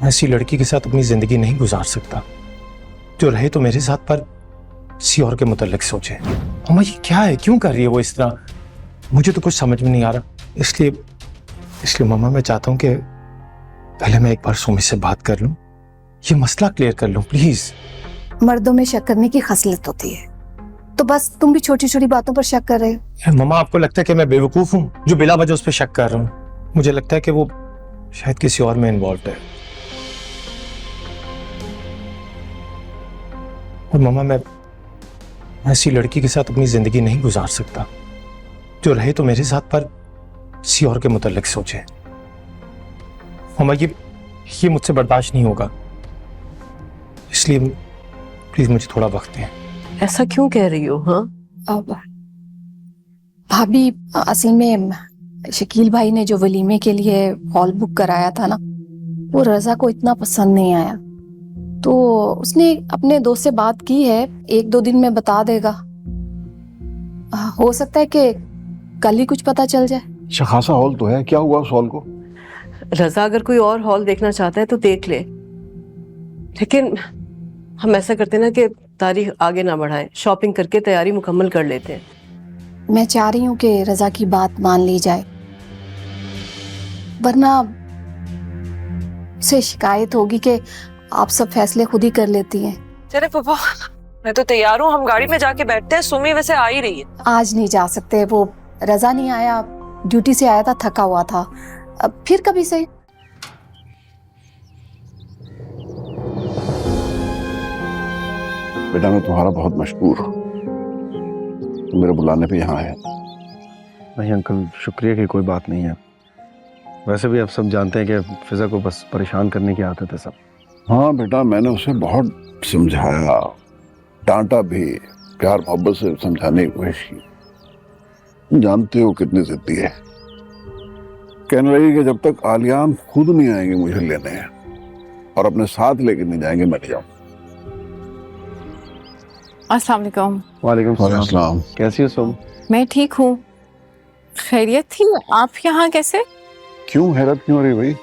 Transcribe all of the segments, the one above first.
ऐसी लड़की के साथ अपनी जिंदगी नहीं गुजार सकता। जो रहे तो मेरे साथ, पर किसी और के मुताल्लिक सोचे। अम्मा ये क्या है, क्यों कर रही है वो इस तरह? मुझे तो कुछ समझ में नहीं आ रहा। इसलिए मम्मा मैं चाहता हूँ कि पहले मैं एक बार सुमित से बात कर लूँ, ये मसला क्लियर कर लूँ प्लीज। मर्दों में शक करने की खसलत होती है, तो बस तुम भी छोटी छोटी बातों पर शक कर रहे हो। मम्मा आपको लगता है कि मैं बेवकूफ हूँ जो बिला वजह उस पर शक कर रहा हूँ? मुझे लगता है कि वो शायद किसी और में इन्वॉल्व है। और मम्मा मैं ऐसी लड़की के साथ अपनी जिंदगी नहीं गुजार सकता। जो रहे तो मेरे साथ, पर किसी और के मुताल्लिक सोचे। मम्मा ये मुझसे बर्दाश्त नहीं होगा, इसलिए प्लीज मुझे थोड़ा वक्त दें। ऐसा क्यों कह रही हो? हाँ अब भाभी, असल में शकील भाई ने जो वलीमे के लिए हॉल बुक कराया था ना, वो रजा को इतना पसंद नहीं आया, तो उसने अपने दोस्त से बात की है, 1-2 दिन में बता देगा। हो सकता है कि कल ही कुछ पता चल जाए। अच्छा खासा हॉल तो है, क्या हुआ उस हॉल को? रजा अगर कोई और हॉल देखना चाहता है तो देख ले, लेकिन हम ऐसा करते ना कि तारीख आगे ना बढ़ाएं, शॉपिंग करके तैयारी मुकम्मल कर लेते हैं। मैं चाह रही हूँ कि रजा की बात मान ली जाए, वरना से शिकायत होगी कि आप सब फैसले खुद ही कर लेती हैं। चले पापा, मैं तो तैयार हूँ, हम गाड़ी में जाके बैठते हैं। सुमी वैसे आ ही रही है। आज नहीं जा सकते, वो रजा नहीं आया, ड्यूटी से आया था, थका हुआ था। अब फिर कभी से। बेटा मैं तुम्हारा बहुत मशहूर हूँ, तुम मेरे बुलाने पे यहाँ है। नहीं अंकल, शुक्रिया की कोई बात नहीं है। वैसे भी आप सब जानते हैं कि फिजा को बस परेशान करने की आदत है सब। हाँ बेटा, मैंने उसे बहुत समझाया, डांटा भी, प्यार मोहब्बत से समझाने की कोशिश की। जानते हो कितनी जिद्दी है। कहने लगी कि जब तक आलियान खुद नहीं आएंगे मुझे लेने और अपने साथ लेके नहीं जाएंगे मैं नहीं जाऊँ। अस्सलाम वालेकुम। वालेकुम सलाम। कैसी हो तुम? मैं ठीक हूँ। खैरियत थी? आप यहाँ कैसे? क्यों हैरत क्यों हो रही भाई?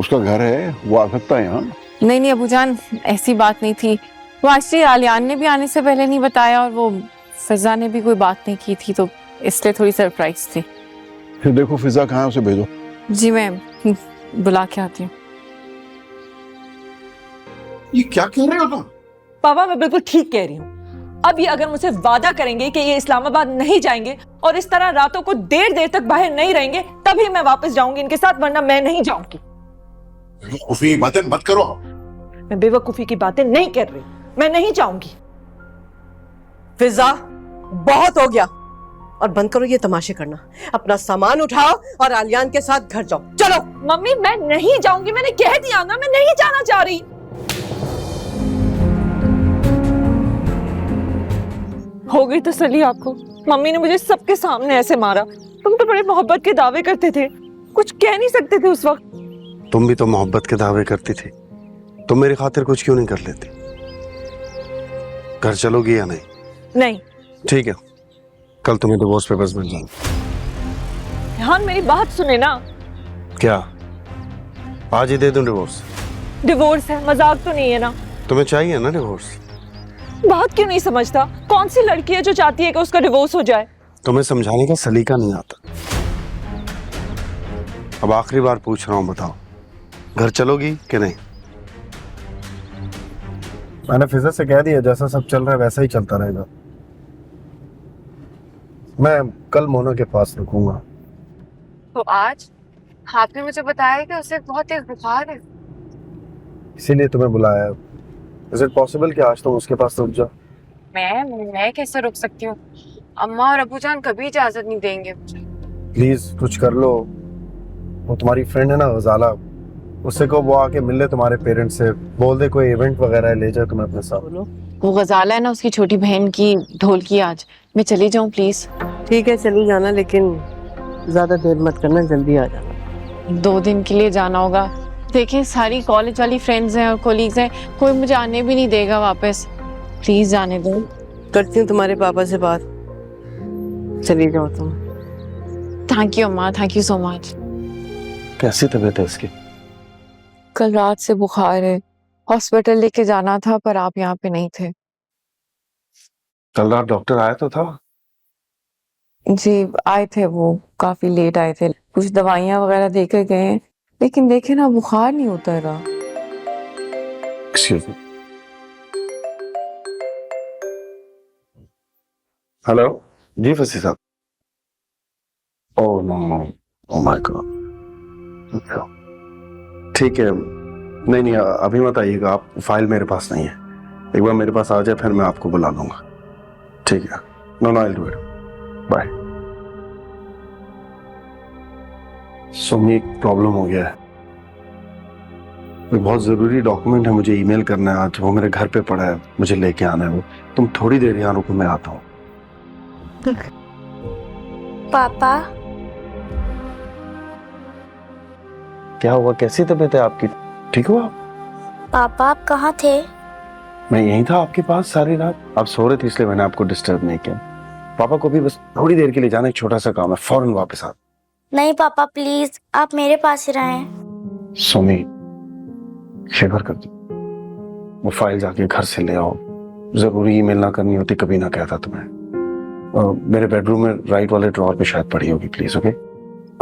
उसका घर है, वो आ सकता है यहाँ। नहीं अबूजान, ऐसी बात नहीं थी। वो एक्चुअली आलियान ने भी आने से पहले नहीं बताया और वो फिजा ने भी कोई बात नहीं की थी, तो इसलिए थोड़ी सरप्राइज थी। फिर देखो फिजा कहाँ है, उसे भेजो। जी मैं बुला के आती हूँ। ये क्या कह रहे हो तुम? पापा मैं बिल्कुल ठीक कह रही हूँ। अब ये अगर मुझसे वादा करेंगे कि ये इस्लामाबाद नहीं जाएंगे और इस तरह रातों को देर तक बाहर नहीं रहेंगे, तभी मैं वापस जाऊंगी इनके साथ, वरना मैं नहीं जाऊंगी। बेवकूफी बातें मत करो। मैं बेवकूफी की बातें नहीं कर रही, मैं नहीं जाऊंगी। फिजा बहुत हो गया, और बंद करो ये तमाशे करना। अपना सामान उठाओ और आलियान के साथ घर जाओ। चलो। मम्मी मैं नहीं जाऊंगी, मैंने कह दिया ना, मैं नहीं जाना चाह रही। हो गई तसल्ली आपको? मम्मी ने मुझे सबके सामने ऐसे मारा। तुम तो बड़े मोहब्बत के दावे करते थे, कुछ कह नहीं सकते थे उस वक्त। तुम भी तो मोहब्बत के दावे करती थी, तुम मेरी खातिर कुछ क्यों नहीं कर लेती? घर चलोगी या नहीं? नहीं। ठीक है, कल तुम्हें डिवोर्स पेपर्स मिल जाएंगे। ध्यान मेरी बात सुने ना। क्या आज ही दे दूं डिवोर्स? डिवोर्स है, मजाक तो नहीं है ना? तुम्हें चाहिए ना डिवोर्स? बात क्यों नहीं समझता? कौन सी लड़की है जो चाहती है कि उसका डिवोर्स हो जाए? तुम्हें समझाने का सलीका नहीं आता। अब आखिरी बार पूछ रहा हूँ, बताओ घर चलोगी कि नहीं? मैंने फिजा से कह दिया जैसा सब चल रहा है वैसा ही चलता रहेगा। मैं कल मोना के पास रुकूंगा। तो आज आपने मुझे बताया कि उसे बहुत तेज बुखार है, इसीलिए तुम्हें बुलाया। इज इट पॉसिबल कि आज तुम उसके पास रुक जाओ? मैं कैसे रुक सकती हूँ? अम्मा और अबूजान कभी इजाजत नहीं देंगे मुझे। प्लीज कुछ कर लो। वो तुम्हारी फ्रेंड है ना गजाला, उससे को वो आके मिल ले तुम्हारे पेरेंट्स से, बोल दे कोई इवेंट वगैरह ले जाए तुम्हें अपने साथ। वो गजाला है ना, उसकी छोटी बहन की ढोल की आज। मैं चली जाऊँ प्लीज? ठीक है चली जाना, लेकिन ज्यादा देर मत करना, जल्दी आ जाना। 2 दिन के लिए जाना होगा। देखें सारी कॉलेज वाली फ्रेंड्स हैं और कोलीग्स हैं, कोई मुझे आने भी नहीं देगा वापस। प्लीज जाने दो। करती हूँ तुम्हारे पापा से बात, चली जाओ तुम। थैंक यू अम्मा, थैंक यू सो मच। कैसी तबीयत है इसकी? कल रात से बुखार है, हॉस्पिटल लेके जाना था पर आप यहाँ पे नहीं थे। कल रात डॉक्टर आया तो था? जी आए थे, वो काफी लेट आए थे, कुछ दवाइयाँ वगैरह देकर गए हैं, लेकिन देखे ना बुखार नहीं उतर रहा। Excuse me. हेलो जी फसी साहब। Oh no, oh my God. ठीक है, नहीं नहीं अभी मत आइएगा आप, फाइल मेरे पास नहीं है। एक बार मेरे पास आ जाए फिर मैं आपको बुला लूंगा। ठीक है, no no I will do it, bye. Sumi, एक प्रॉब्लम हो गया है, एक बहुत जरूरी डॉक्यूमेंट है, मुझे ईमेल करना है आज, वो मेरे घर पे पड़ा है, मुझे लेके आना है वो। तुम थोड़ी देर यहाँ रुको, मैं आता हूँ। पापा, क्या हुआ, कैसी तबीयत है आपकी, ठीक हो आप? पापा आप कहाँ थे? मैं यहीं था आपके पास सारी रात, आप सो रहे थे इसलिए मैंने आपको डिस्टर्ब नहीं किया। पापा को भी बस थोड़ी देर के लिए जाना, एक छोटा सा काम है, फौरन वापस आ। नहीं पापा प्लीज, आप मेरे पास ही रहें। सुमी, फेवर कर दो, वो फाइल जाके घर से ले आओ, जरूरी ईमेल ना करनी होती कभी ना कहता तुम्हें। मेरे बेडरूम में राइट वाले ड्रॉअर पे शायद पड़ी होगी, प्लीज। ओके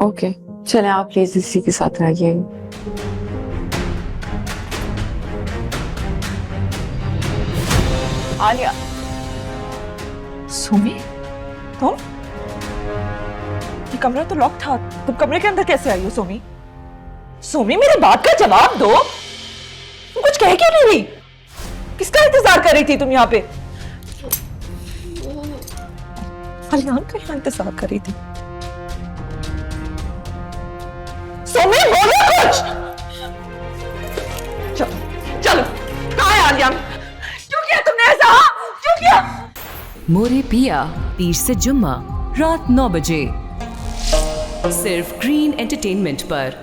ओके, चले आप प्लीज इसी के साथ रहिए। आलिया, सुमी, तुम? ये कमरा तो लॉक था, तुम कमरे के अंदर कैसे आई हो सुमी? सुमी मेरी बात का जवाब दो, तुम कुछ कह क्यों नहीं रही? किसका इंतजार कर रही थी तुम यहाँ पे? आलियान का यहाँ इंतजार कर रही थी। सुमी बोलो कुछ। चलो चलो, कहाँ है आलियान? क्यों किया तुमने ऐसा? क्यों किया? मोरे पिया, पीर से जुम्मा रात 9 बजे सिर्फ ग्रीन एंटरटेनमेंट पर।